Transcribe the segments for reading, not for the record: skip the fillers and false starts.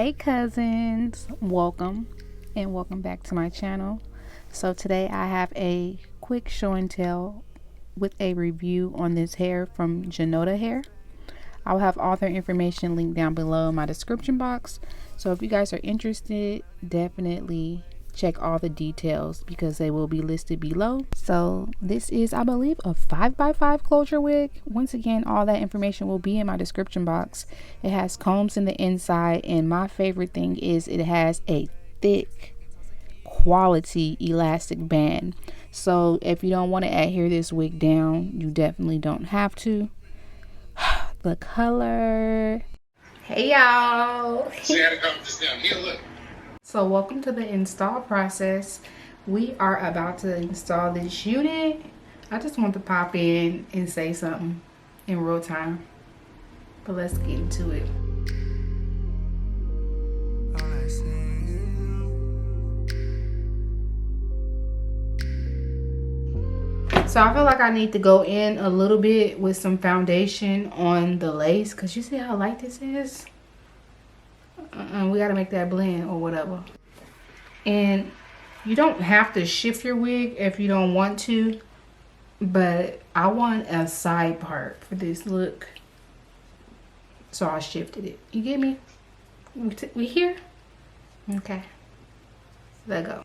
Hey cousins, welcome and welcome back to my channel. So today I have a quick show and tell with a review on this hair from Junoda hair. I'll have all their information linked down below in my description box, so if you guys are interested, definitely check all the details because they will be listed below. So this is, I believe, a 5x5 closure wig. Once again, all that information will be in my description box. It has combs in the inside, and my favorite thing is it has a thick quality elastic band. So if you don't want to adhere this wig down, you definitely don't have to. The color. Hey y'all. So welcome to the install process. We are about to install this unit. I just want to pop in and say something in real time, but let's get into it. So I feel like I need to go in a little bit with some foundation on the lace, because you see how light this is? We got to make that blend or whatever. And you don't have to shift your wig if you don't want to, but I want a side part for this look, so I shifted it. You get me? We here? Okay, let go.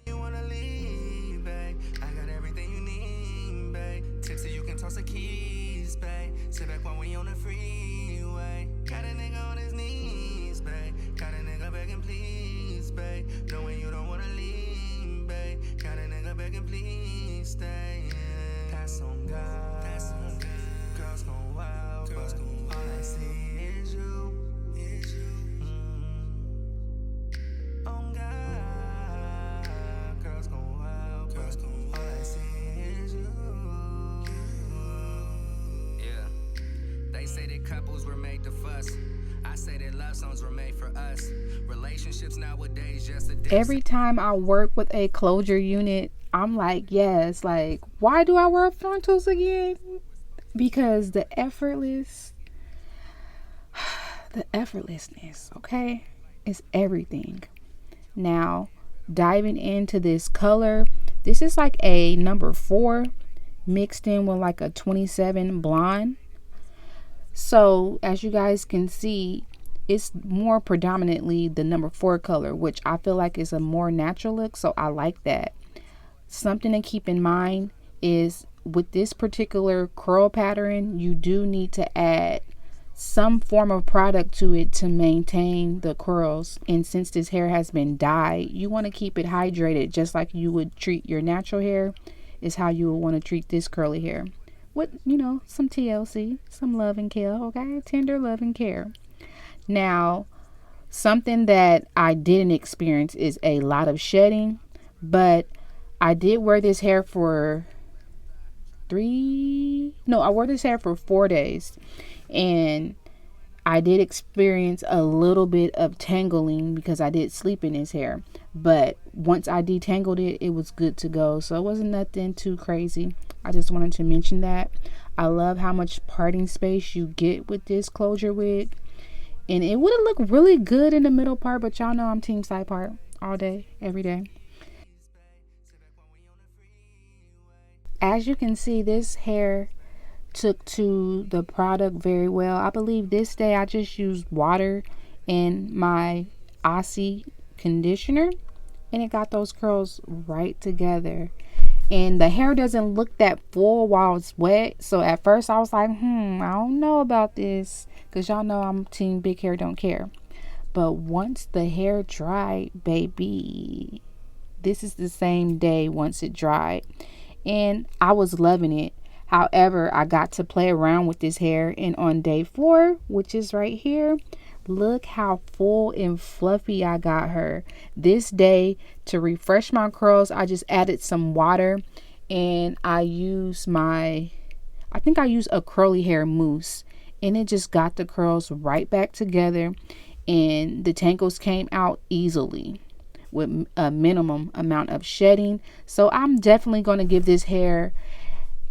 The keys, babe. Sit back when we on the freeway. Got a nigga on his knees, babe. Got a nigga begging, please, babe. Knowing you don't wanna leave, babe. Got a nigga begging, please stay. Yeah. That's on God. That's on God. Girls gon' wild, girls gon' wild. All I see is you. Is you. On God. Girls gon' wild, girls gon' wild. All I see is you. They say that couples were made to fuss. I say that love songs were made for us. Relationships nowadays just a Every time I work with a closure unit, I'm like, yes, like, why do I wear frontals again? Because the effortlessness, okay, is everything. Now, diving into this color, this is like a number 4 mixed in with like a 27 blonde. So as you guys can see, it's more predominantly the number 4 color, which I feel like is a more natural look, so I like that. Something to keep in mind is with this particular curl pattern, you do need to add some form of product to it to maintain the curls. And since this hair has been dyed, you want to keep it hydrated, just like you would treat your natural hair is how you would want to treat this curly hair. With, you know, some TLC, some love and care, okay? Tender love and care. Now, something that I didn't experience is a lot of shedding, but I did wear this hair for I wore this hair for 4 days, and I did experience a little bit of tangling because I did sleep in this hair, but once I detangled it, it was good to go. So it wasn't nothing too crazy. I just wanted to mention that. I love how much parting space you get with this closure wig, and it would have looked really good in the middle part, but y'all know I'm team side part all day, every day. As you can see, this hair took to the product very well. I believe this day I just used water and my OhSo conditioner, and it got those curls right together. And the hair doesn't look that full while it's wet, so at first I was like, I don't know about this, because y'all know I'm team big hair don't care. But once the hair dried, baby, this is the same day once it dried, and I was loving it. However, I got to play around with this hair, and on day 4, which is right here, look how full and fluffy I got her. This day, to refresh my curls, I just added some water, and I used I think I used a curly hair mousse, and it just got the curls right back together, and the tangles came out easily with a minimum amount of shedding. So I'm definitely going to give this hair,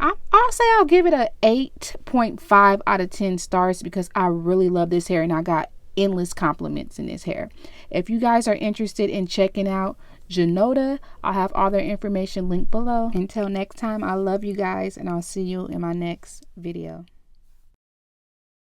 I'll say I'll give it a 8.5 out of 10 stars because I really love this hair, and I got endless compliments in this hair. If you guys are interested in checking out Junoda, I'll have all their information linked below. Until next time, I love you guys, and I'll see you in my next video.